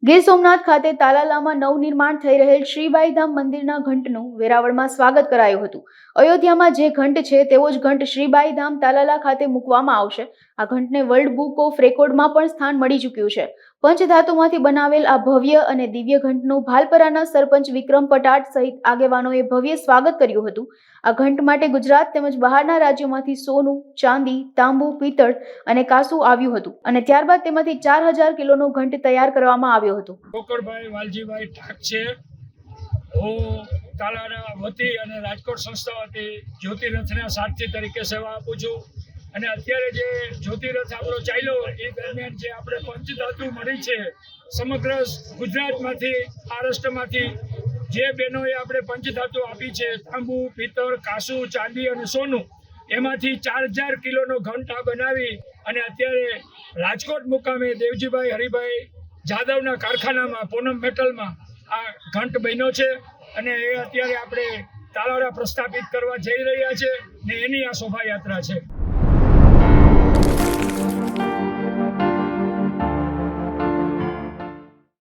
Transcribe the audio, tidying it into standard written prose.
ગીર સોમનાથ ખાતે તાલાલામાં નવનિર્માણ થઈ રહેલ શ્રીબાઈધામ મંદિરના ઘંટનું વેરાવળમાં સ્વાગત કરાયું હતું। અયોધ્યામાં જે ઘંટ છે તેવો જ ઘંટ શ્રીબાઈધામ તાલાલા ખાતે મૂકવામાં આવશે। આ ઘંટને વર્લ્ડ બુક ઓફ રેકોર્ડમાં પણ સ્થાન મળી ચૂક્યું છે। પંચધાતુમાંથી બનાવેલ આ ભવ્ય અને દિવ્ય ઘંટનું ભાલપરાના સરપંચ વિક્રમ પટાટ સહિત આગેવાનોએ ભવ્ય સ્વાગત કર્યું હતું। આ ઘંટ માટે ગુજરાત તેમજ બહારના રાજ્યોમાંથી સોનું, ચાંદી, તાંબુ, પિત્તળ અને કાંસુ આવ્યું હતું અને ત્યારબાદ તેમાંથી 4000 કિલોનો ઘંટ તૈયાર કરવામાં આવ્યો હતો। કોકરભાઈ વાલજીભાઈ ઠાક છે। હું તાલાના વતી અને રાજકોટ સંસ્થા વતી જ્યોતિરથના સારથી તરીકે સેવા આપું છું અને અત્યારે જે જ્યોતિરથ આપણો ચાલ્યો એ દરમિયાન જે આપણે પંચધાતુ મળી છે સમગ્ર ગુજરાતમાંથી, મહારાષ્ટ્રમાંથી જે બહેનોએ આપણે પંચધાતુ આપી છે, તાંબુ, પિત્તળ, કાંસુ, ચાંદી અને સોનું, એમાંથી 4000 કિલોનો ઘંટ આ બનાવી અને અત્યારે રાજકોટ મુકામે દેવજીભાઈ હરિભાઈ જાદવના કારખાનામાં પૂનમ મેટલમાં આ ઘંટ બન્યો છે અને એ અત્યારે આપણે તાલાળા પ્રસ્થાપિત કરવા જઈ રહ્યા છે ને એની આ શોભાયાત્રા છે।